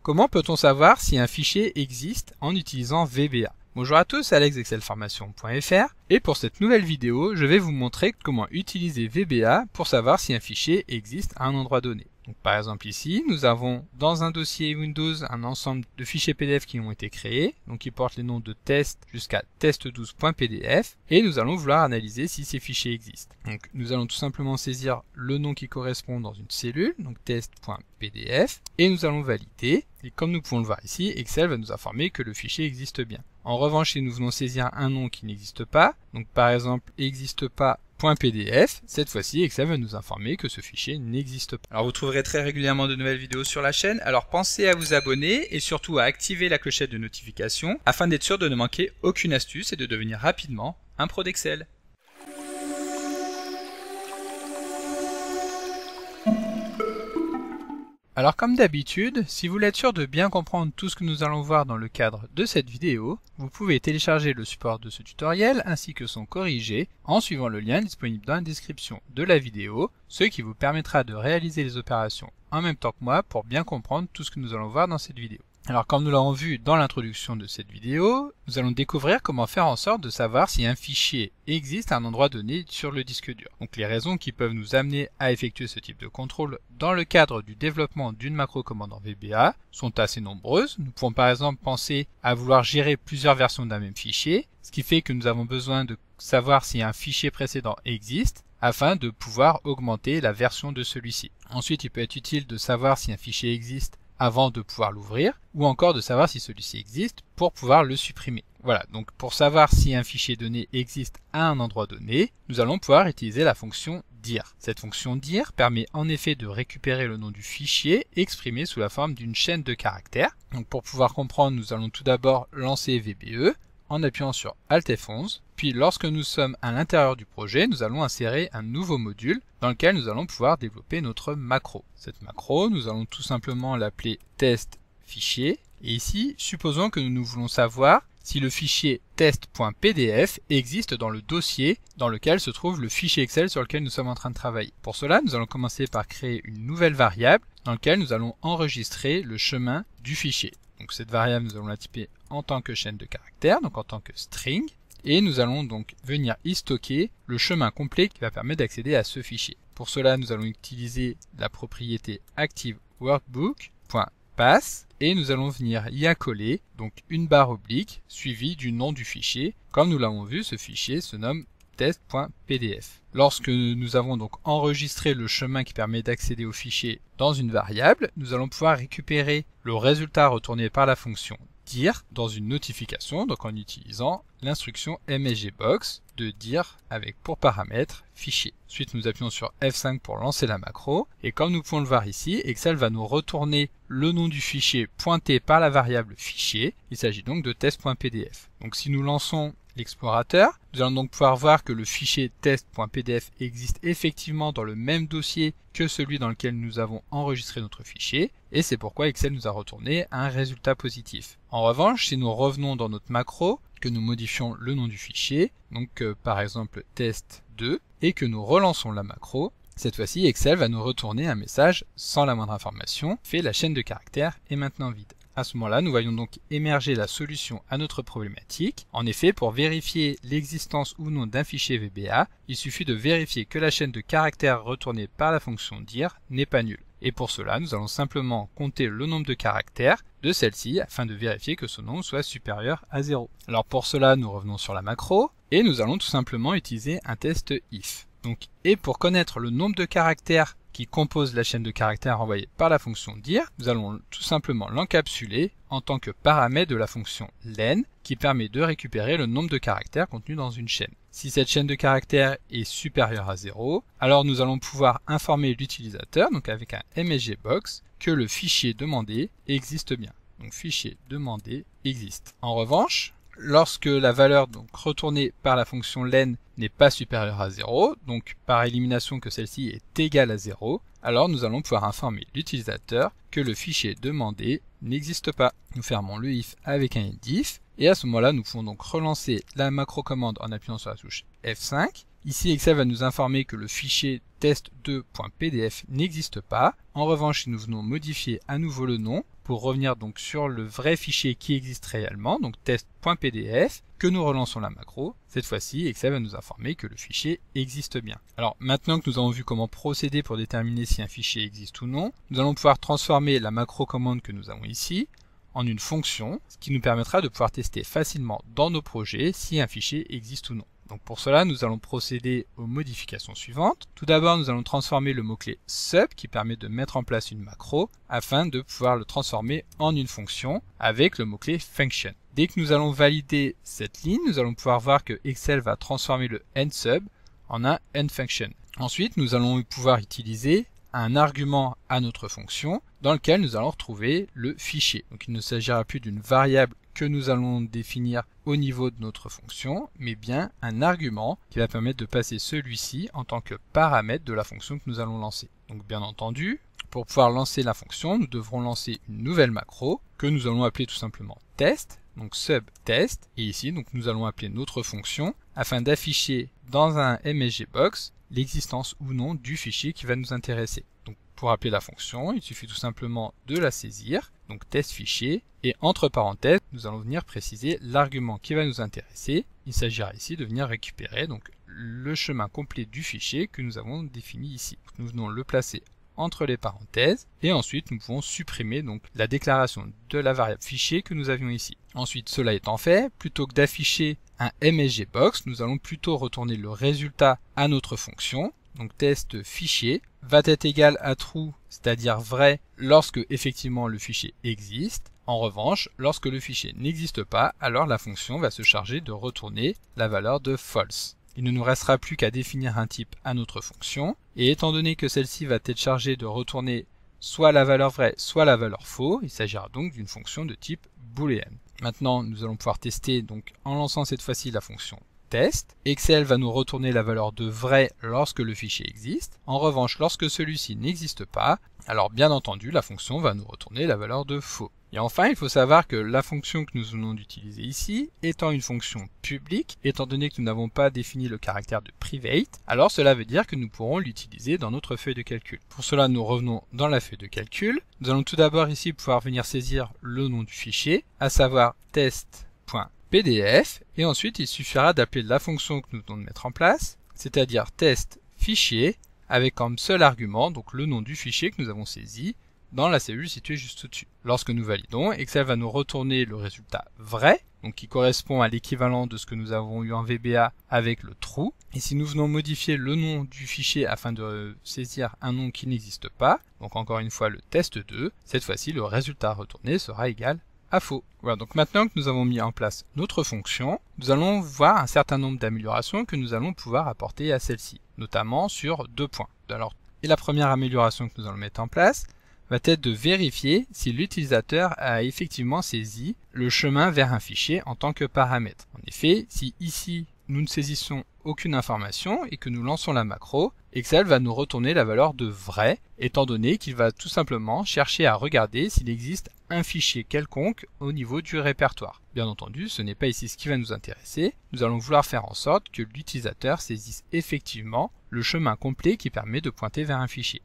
Comment peut-on savoir si un fichier existe en utilisant VBA? Bonjour à tous, alexexcelformation.fr et pour cette nouvelle vidéo, je vais vous montrer comment utiliser VBA pour savoir si un fichier existe à un endroit donné. Donc, par exemple ici, nous avons dans un dossier Windows un ensemble de fichiers PDF qui ont été créés, donc qui portent les noms de test jusqu'à test12.pdf et nous allons vouloir analyser si ces fichiers existent. Donc nous allons tout simplement saisir le nom qui correspond dans une cellule, donc test.pdf, et nous allons valider. Et comme nous pouvons le voir ici, Excel va nous informer que le fichier existe bien. En revanche, si nous venons saisir un nom qui n'existe pas, donc par exemple n'existe pas .pdf, cette fois-ci Excel va nous informer que ce fichier n'existe pas. Alors vous trouverez très régulièrement de nouvelles vidéos sur la chaîne, alors pensez à vous abonner et surtout à activer la clochette de notification afin d'être sûr de ne manquer aucune astuce et de devenir rapidement un pro d'Excel. Alors comme d'habitude, si vous voulez être sûr de bien comprendre tout ce que nous allons voir dans le cadre de cette vidéo, vous pouvez télécharger le support de ce tutoriel ainsi que son corrigé en suivant le lien disponible dans la description de la vidéo, ce qui vous permettra de réaliser les opérations en même temps que moi pour bien comprendre tout ce que nous allons voir dans cette vidéo. Alors comme nous l'avons vu dans l'introduction de cette vidéo, nous allons découvrir comment faire en sorte de savoir si un fichier existe à un endroit donné sur le disque dur. Donc les raisons qui peuvent nous amener à effectuer ce type de contrôle dans le cadre du développement d'une macro-commande en VBA sont assez nombreuses. Nous pouvons par exemple penser à vouloir gérer plusieurs versions d'un même fichier, ce qui fait que nous avons besoin de savoir si un fichier précédent existe afin de pouvoir augmenter la version de celui-ci. Ensuite, il peut être utile de savoir si un fichier existe avant de pouvoir l'ouvrir, ou encore de savoir si celui-ci existe pour pouvoir le supprimer. Voilà, donc pour savoir si un fichier donné existe à un endroit donné, nous allons pouvoir utiliser la fonction dir. Cette fonction dir permet en effet de récupérer le nom du fichier exprimé sous la forme d'une chaîne de caractères. Donc pour pouvoir comprendre, nous allons tout d'abord lancer VBE en appuyant sur Alt F11, puis lorsque nous sommes à l'intérieur du projet, nous allons insérer un nouveau module dans lequel nous allons pouvoir développer notre macro. Cette macro, nous allons tout simplement l'appeler test fichier, et ici, supposons que nous voulons savoir si le fichier test.pdf existe dans le dossier dans lequel se trouve le fichier Excel sur lequel nous sommes en train de travailler. Pour cela, nous allons commencer par créer une nouvelle variable dans laquelle nous allons enregistrer le chemin du fichier. Donc cette variable, nous allons la typer en tant que chaîne de caractères, donc en tant que string, et nous allons donc venir y stocker le chemin complet qui va permettre d'accéder à ce fichier. Pour cela, nous allons utiliser la propriété ActiveWorkbook.pass et nous allons venir y accoler donc une barre oblique suivie du nom du fichier. Comme nous l'avons vu, ce fichier se nomme test.pdf. Lorsque nous avons donc enregistré le chemin qui permet d'accéder au fichier dans une variable, nous allons pouvoir récupérer le résultat retourné par la fonction dir dans une notification, donc en utilisant l'instruction msgbox de dir avec pour paramètre fichier. Ensuite, nous appuyons sur F5 pour lancer la macro, et comme nous pouvons le voir ici, Excel va nous retourner le nom du fichier pointé par la variable fichier. Il s'agit donc de test.pdf. Donc si nous lançons l'explorateur, nous allons donc pouvoir voir que le fichier test.pdf existe effectivement dans le même dossier que celui dans lequel nous avons enregistré notre fichier, et c'est pourquoi Excel nous a retourné un résultat positif. En revanche, si nous revenons dans notre macro, que nous modifions le nom du fichier, donc par exemple test2, et que nous relançons la macro, cette fois-ci Excel va nous retourner un message sans la moindre information, fait la chaîne de caractères est maintenant vide. À ce moment-là, nous voyons donc émerger la solution à notre problématique. En effet, pour vérifier l'existence ou non d'un fichier VBA, il suffit de vérifier que la chaîne de caractères retournée par la fonction dir n'est pas nulle. Et pour cela, nous allons simplement compter le nombre de caractères de celle-ci afin de vérifier que ce nombre soit supérieur à 0. Alors pour cela, nous revenons sur la macro et nous allons tout simplement utiliser un test if. Et pour connaître le nombre de caractères qui compose la chaîne de caractères envoyée par la fonction dir, nous allons tout simplement l'encapsuler en tant que paramètre de la fonction len qui permet de récupérer le nombre de caractères contenus dans une chaîne. Si cette chaîne de caractères est supérieure à 0, alors nous allons pouvoir informer l'utilisateur, donc avec un msgbox, que le fichier demandé existe bien. Donc fichier demandé existe. En revanche, lorsque la valeur donc retournée par la fonction len n'est pas supérieure à 0, donc par élimination que celle-ci est égale à 0, alors nous allons pouvoir informer l'utilisateur que le fichier demandé n'existe pas. Nous fermons le if avec un endif, et à ce moment-là, nous pouvons donc relancer la macro-commande en appuyant sur la touche F5, Ici, Excel va nous informer que le fichier test2.pdf n'existe pas. En revanche, si nous venons modifier à nouveau le nom pour revenir donc sur le vrai fichier qui existe réellement, donc test.pdf, que nous relançons la macro, cette fois-ci, Excel va nous informer que le fichier existe bien. Alors maintenant que nous avons vu comment procéder pour déterminer si un fichier existe ou non, nous allons pouvoir transformer la macro commande que nous avons ici en une fonction, ce qui nous permettra de pouvoir tester facilement dans nos projets si un fichier existe ou non. Donc pour cela, nous allons procéder aux modifications suivantes. Tout d'abord, nous allons transformer le mot-clé sub qui permet de mettre en place une macro afin de pouvoir le transformer en une fonction avec le mot-clé function. Dès que nous allons valider cette ligne, nous allons pouvoir voir que Excel va transformer le end_sub en un end_function. Ensuite, nous allons pouvoir utiliser un argument à notre fonction dans lequel nous allons retrouver le fichier. Donc il ne s'agira plus d'une variable que nous allons définir au niveau de notre fonction, mais bien un argument qui va permettre de passer celui-ci en tant que paramètre de la fonction que nous allons lancer. Donc bien entendu, pour pouvoir lancer la fonction, nous devrons lancer une nouvelle macro que nous allons appeler tout simplement test, donc sub test, et ici donc nous allons appeler notre fonction afin d'afficher dans un MSGBox l'existence ou non du fichier qui va nous intéresser. Donc pour appeler la fonction, il suffit tout simplement de la saisir, donc test fichier, et entre parenthèses, nous allons venir préciser l'argument qui va nous intéresser. Il s'agira ici de venir récupérer donc le chemin complet du fichier que nous avons défini ici. Nous venons le placer entre les parenthèses et ensuite nous pouvons supprimer donc la déclaration de la variable fichier que nous avions ici. Ensuite, cela étant fait, plutôt que d'afficher un MSGBox, nous allons plutôt retourner le résultat à notre fonction. Donc test fichier va être égal à true, c'est-à-dire vrai lorsque effectivement le fichier existe. En revanche, lorsque le fichier n'existe pas, alors la fonction va se charger de retourner la valeur de false. Il ne nous restera plus qu'à définir un type à notre fonction, et étant donné que celle-ci va être chargée de retourner soit la valeur vraie, soit la valeur faux, il s'agira donc d'une fonction de type boolean. Maintenant, nous allons pouvoir tester donc en lançant cette fois-ci la fonction test. Excel va nous retourner la valeur de vrai lorsque le fichier existe. En revanche, lorsque celui-ci n'existe pas, alors bien entendu, la fonction va nous retourner la valeur de faux. Et enfin, il faut savoir que la fonction que nous venons d'utiliser ici, étant une fonction publique, étant donné que nous n'avons pas défini le caractère de private, alors cela veut dire que nous pourrons l'utiliser dans notre feuille de calcul. Pour cela, nous revenons dans la feuille de calcul. Nous allons tout d'abord ici pouvoir venir saisir le nom du fichier, à savoir test.pdf, et ensuite il suffira d'appeler la fonction que nous venons de mettre en place, c'est-à-dire test fichier, avec comme seul argument donc le nom du fichier que nous avons saisi, dans la cellule située juste au-dessus. Lorsque nous validons, Excel va nous retourner le résultat vrai, donc qui correspond à l'équivalent de ce que nous avons eu en VBA avec le true. Et si nous venons modifier le nom du fichier afin de saisir un nom qui n'existe pas, donc encore une fois le test2, cette fois-ci le résultat retourné sera égal à faux. Voilà, donc maintenant que nous avons mis en place notre fonction, nous allons voir un certain nombre d'améliorations que nous allons pouvoir apporter à celle-ci, notamment sur 2 points. Alors, et la première amélioration que nous allons mettre en place va être de vérifier si l'utilisateur a effectivement saisi le chemin vers un fichier en tant que paramètre. En effet, si ici nous ne saisissons aucune information et que nous lançons la macro, Excel va nous retourner la valeur de vrai, étant donné qu'il va tout simplement chercher à regarder s'il existe un fichier quelconque au niveau du répertoire. Bien entendu, ce n'est pas ici ce qui va nous intéresser. Nous allons vouloir faire en sorte que l'utilisateur saisisse effectivement le chemin complet qui permet de pointer vers un fichier.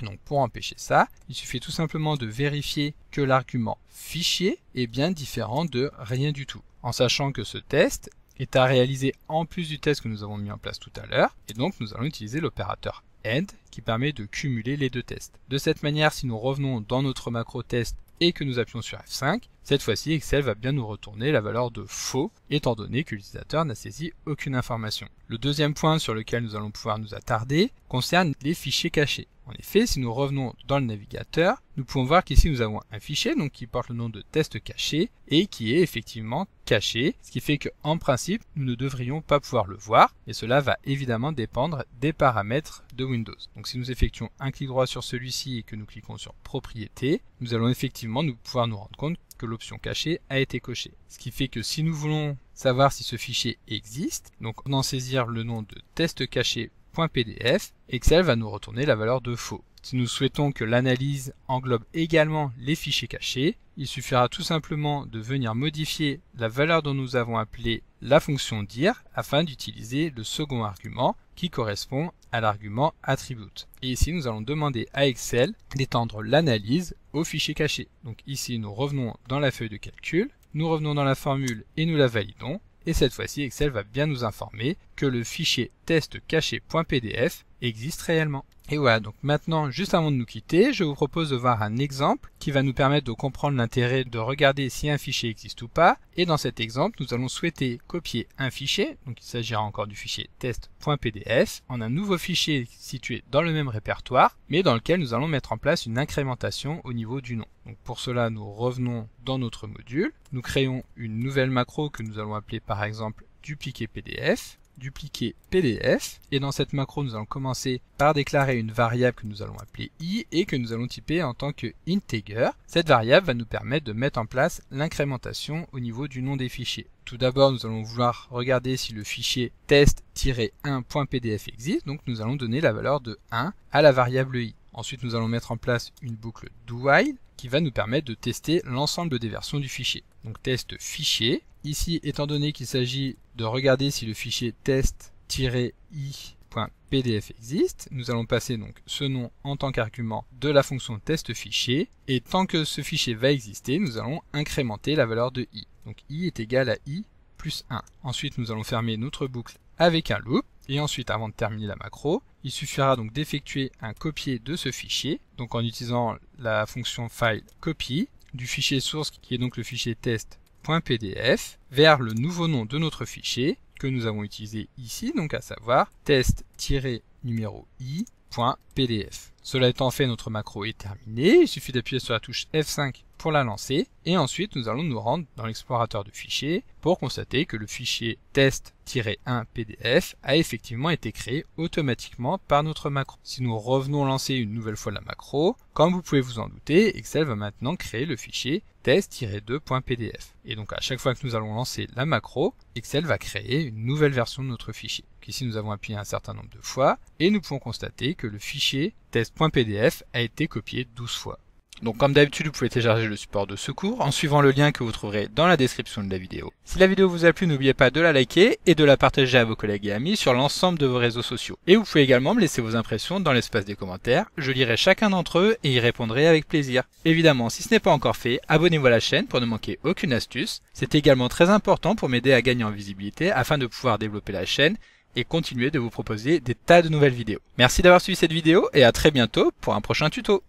Donc pour empêcher ça, il suffit tout simplement de vérifier que l'argument fichier est bien différent de rien du tout, en sachant que ce test est à réaliser en plus du test que nous avons mis en place tout à l'heure, et donc nous allons utiliser l'opérateur AND qui permet de cumuler les deux tests. De cette manière, si nous revenons dans notre macro test et que nous appuyons sur F5, cette fois-ci Excel va bien nous retourner la valeur de faux, étant donné que l'utilisateur n'a saisi aucune information. Le deuxième point sur lequel nous allons pouvoir nous attarder concerne les fichiers cachés. En effet, si nous revenons dans le navigateur, nous pouvons voir qu'ici nous avons un fichier donc qui porte le nom de test caché et qui est effectivement caché, ce qui fait qu'en principe, nous ne devrions pas pouvoir le voir et cela va évidemment dépendre des paramètres de Windows. Donc si nous effectuons un clic droit sur celui-ci et que nous cliquons sur propriétés, nous allons effectivement pouvoir nous rendre compte que l'option cachée a été cochée. Ce qui fait que si nous voulons savoir si ce fichier existe, donc en saisir le nom de test caché.pdf, Excel va nous retourner la valeur de faux. Si nous souhaitons que l'analyse englobe également les fichiers cachés, il suffira tout simplement de venir modifier la valeur dont nous avons appelé la fonction dir afin d'utiliser le second argument qui correspond à l'argument attribute. Et ici, nous allons demander à Excel d'étendre l'analyse aux fichiers cachés. Donc ici, nous revenons dans la feuille de calcul, nous revenons dans la formule et nous la validons. Et cette fois-ci, Excel va bien nous informer que le fichier test caché.pdf existe réellement. Et voilà, donc maintenant, juste avant de nous quitter, je vous propose de voir un exemple qui va nous permettre de comprendre l'intérêt de regarder si un fichier existe ou pas. Et dans cet exemple, nous allons souhaiter copier un fichier, donc il s'agira encore du fichier test.pdf, en un nouveau fichier situé dans le même répertoire, mais dans lequel nous allons mettre en place une incrémentation au niveau du nom. Donc pour cela, nous revenons dans notre module, nous créons une nouvelle macro que nous allons appeler par exemple dupliquer PDF. Dupliquer PDF, et dans cette macro nous allons commencer par déclarer une variable que nous allons appeler i et que nous allons typer en tant que integer. Cette variable va nous permettre de mettre en place l'incrémentation au niveau du nom des fichiers. Tout d'abord, nous allons vouloir regarder si le fichier test-1.pdf existe, donc nous allons donner la valeur de 1 à la variable i. Ensuite, nous allons mettre en place une boucle do-while qui va nous permettre de tester l'ensemble des versions du fichier. Donc test fichier. Ici, étant donné qu'il s'agit de regarder si le fichier test-i.pdf existe, nous allons passer donc ce nom en tant qu'argument de la fonction test fichier. Et tant que ce fichier va exister, nous allons incrémenter la valeur de i. Donc i est égal à i plus 1. Ensuite, nous allons fermer notre boucle avec un loop. Et ensuite, avant de terminer la macro, il suffira donc d'effectuer un copier de ce fichier, donc en utilisant la fonction file copy du fichier source qui est donc le fichier test.pdf vers le nouveau nom de notre fichier que nous avons utilisé ici, donc à savoir test-i.pdf. Cela étant fait, notre macro est terminée. Il suffit d'appuyer sur la touche F5 pour la lancer. Et ensuite, nous allons nous rendre dans l'explorateur de fichiers pour constater que le fichier test-1pdf a effectivement été créé automatiquement par notre macro. Si nous revenons lancer une nouvelle fois la macro, comme vous pouvez vous en douter, Excel va maintenant créer le fichier test-2.pdf. Et donc à chaque fois que nous allons lancer la macro, Excel va créer une nouvelle version de notre fichier. Donc ici, nous avons appuyé un certain nombre de fois et nous pouvons constater que le fichier test.pdf a été copié 12 fois. Donc comme d'habitude, vous pouvez télécharger le support de ce cours en suivant le lien que vous trouverez dans la description de la vidéo. Si la vidéo vous a plu, n'oubliez pas de la liker et de la partager à vos collègues et amis sur l'ensemble de vos réseaux sociaux. Et vous pouvez également me laisser vos impressions dans l'espace des commentaires, je lirai chacun d'entre eux et y répondrai avec plaisir. Évidemment, si ce n'est pas encore fait, abonnez-vous à la chaîne pour ne manquer aucune astuce. C'est également très important pour m'aider à gagner en visibilité afin de pouvoir développer la chaîne et continuer de vous proposer des tas de nouvelles vidéos. Merci d'avoir suivi cette vidéo et à très bientôt pour un prochain tuto.